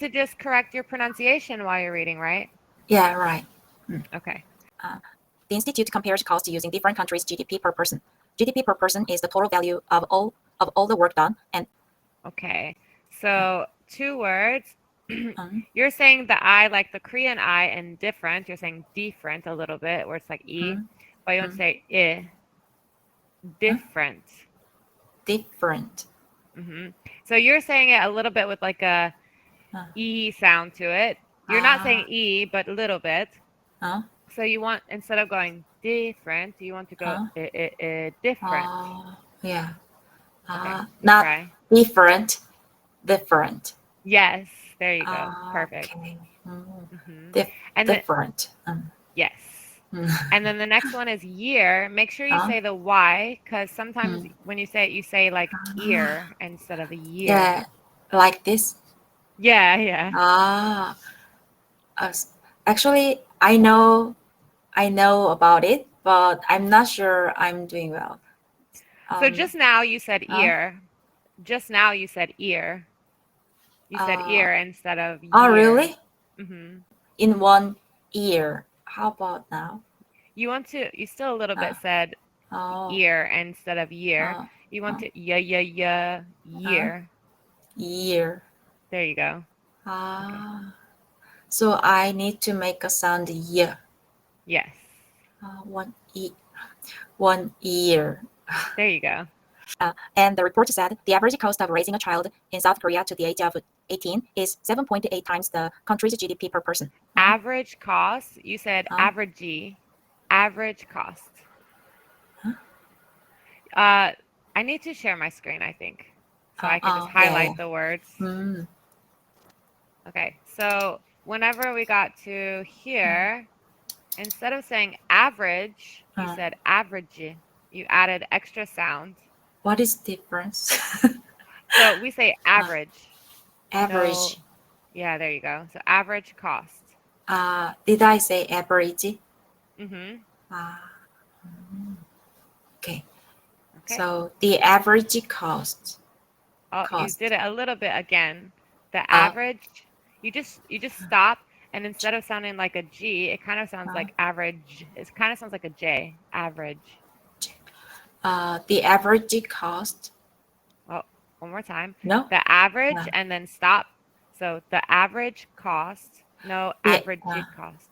to just correct your pronunciation while you're reading, right? Yeah, right. Okay. The institute compares cost using different countries' GDP per person. GDP per person is the total value of all the work done. And okay, so 2 words. You're saying the I, like the Korean I, and different. You're saying different a little bit, where it's like E, but you don't say I. Different. Different. So you're saying it a little bit with like a E sound to it. You're not saying E, but a little bit. So you want, instead of going different, you want to go different. Yeah. Okay, Not try. different. Different. Yes, there you go. Perfect. Okay. And different. Yes. And then the next one is year. Make sure you say the Y, because sometimes when you say it, you say like ear instead of a year. Yeah, like this. Yeah. Actually, I know about it, but I'm not sure I'm doing well. So just now you said ear. Just now you said ear. You said ear instead of year. Oh, really? Mm-hmm. In one ear. How about now? You still a little bit said ear instead of year. You want to year. Year. There you go. Okay. So I need to make a sound year. Yes. One year. There you go. And the report said the average cost of raising a child in South Korea to the age of 18 is 7.8 times the country's GDP per person. Average cost? You said average cost. I need to share my screen, I think, so I can just highlight the words. Okay, so whenever we got to here, instead of saying average, you said average. You added extra sound. What is the difference? So we say average. Average. So, yeah, there you go. So average cost. Did I say average? Okay. So the average cost. You did it a little bit again. The average, you just stop, and instead of sounding like a G, it kind of sounds like average. It kind of sounds like a J. Average. The average cost. Oh, one more time. No. The average and then stop. So the average cost. No, average cost.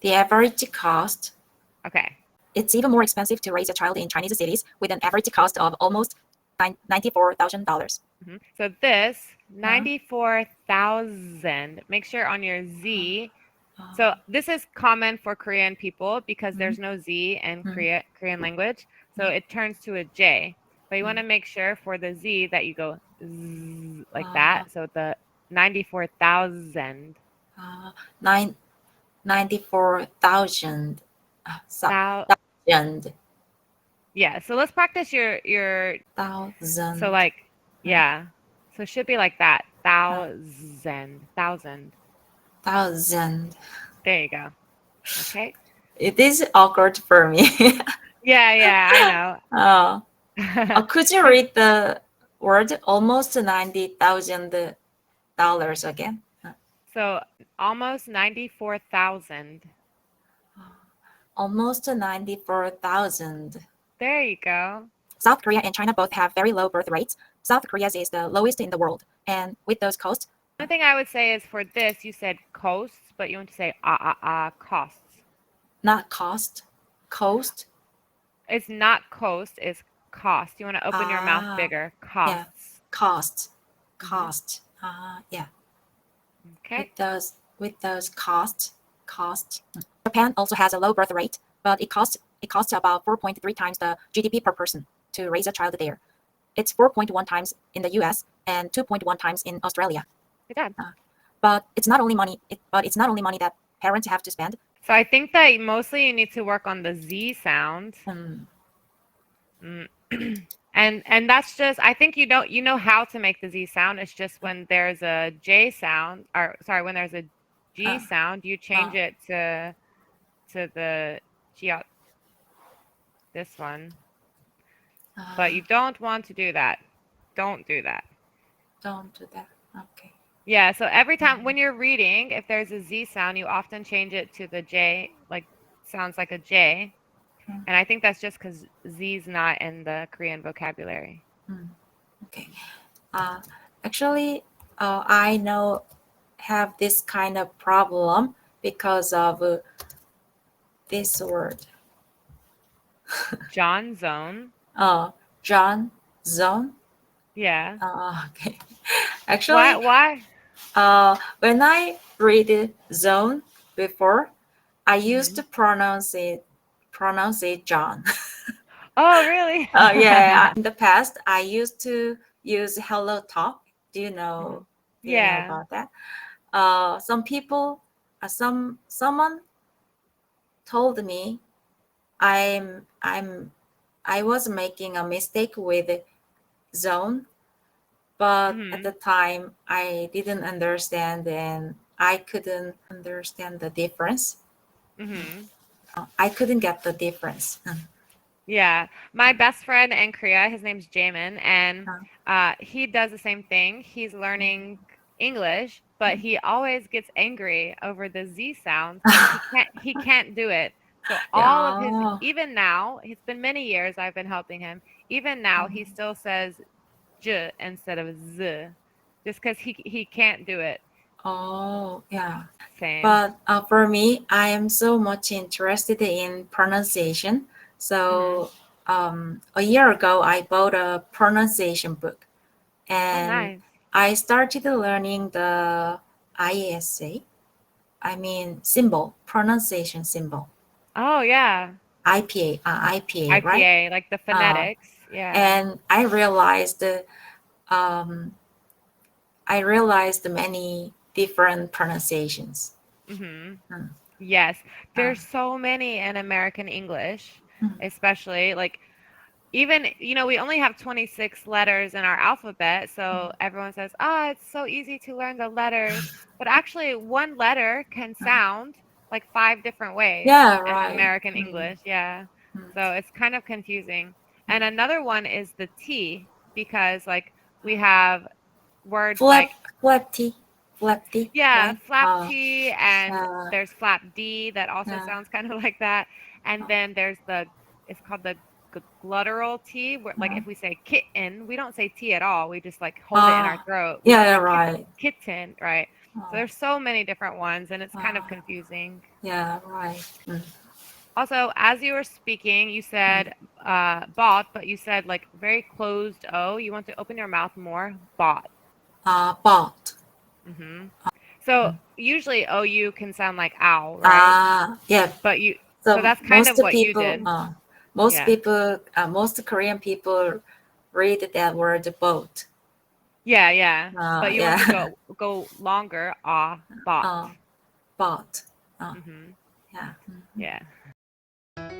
The average cost. Okay. It's even more expensive to raise a child in Chinese cities with an average cost of almost $94,000. So this $94,000. Make sure on your Z. So this is common for Korean people because there's no Z in Korean language. So it turns to a J. But you want to make sure for the Z that you go Z like that. So the 94,000. 94,000. Yeah. So let's practice your thousand. So like yeah. So it should be like that. Thousand. There you go. Okay. It is awkward for me. Yeah, I know. Could you read the word almost $90,000 again? So almost 94,000. Almost 94,000. There you go. South Korea and China both have very low birth rates. South Korea's is the lowest in the world. And with those costs. One thing I would say is for this, you said costs, but you want to say costs. Not cost. Cost. It's not cost, it's cost. You want to open your mouth bigger. Costs. Yeah. Cost. Yeah. Okay. With those cost. Japan also has a low birth rate, but it costs about 4.3 times the GDP per person to raise a child there. It's 4.1 times in the US and 2.1 times in Australia. Good job. But it's not only money. It's not only money that parents have to spend. So I think that mostly you need to work on the Z sound. And that's just, I think you know how to make the Z sound. It's just when there's a J sound, or sorry, when there's a G sound, you change it to the G, this one. But you don't want to do that. Don't do that. Don't do that. Okay. Yeah, so every time when you're reading, if there's a Z sound, you often change it to the J, like sounds like a J. Mm. And I think that's just because Z's not in the Korean vocabulary. Okay. Actually, I know have this kind of problem because of this word. John Zone. John Zone. Yeah. Okay. Actually, Why? when I read zone before, I used to pronounce it John. Oh, really? Yeah. In the past, I used to use Hello Talk. Do you know? Do you know Yeah. about that? Some people, someone told me I was making a mistake with zone, but at the time I didn't understand and I couldn't understand the difference. I couldn't get the difference. Yeah. My best friend in Korea, his name's Jamin, and he does the same thing. He's learning English, but he always gets angry over the Z sounds. He can't do it. So all of his, Yeah. even now, it's been many years I've been helping him. Even now, he still says J instead of Z, just because he can't do it. Oh, yeah. Same. But for me, I am so much interested in pronunciation. So a year ago, I bought a pronunciation book, and nice. I started learning the ISA. I mean, symbol, pronunciation symbol. Oh yeah. IPA, IPA, right? like the phonetics. Yeah. And I realized many different pronunciations. Yes, there's so many in American English, especially like even we only have 26 letters in our alphabet, so everyone says, "Oh, it's so easy to learn the letters." But actually, one letter can sound like 5 different ways Yeah, in right. American English. Yeah. So it's kind of confusing. And another one is the T, because like we have words like flap T. yeah, Right? flap T, and uh, there's flap D that also yeah. sounds kind of like that. And then there's it's called the glottal T, where like if we say kitten, we don't say T at all. We just like hold it in our throat. We Yeah, say right. kitten, right? So there's so many different ones, and it's kind of confusing. Yeah, right. Also, as you were speaking, you said bought, but you said like very closed O. You want to open your mouth more. Bought. Bought. So usually OU can sound like ow, right? Yeah. But so that's kind of what you did. Most Yeah. people, most Korean people read that word boat. Yeah. But you want yeah. to go longer. Bought. Bought. Yeah. Yeah. Yeah.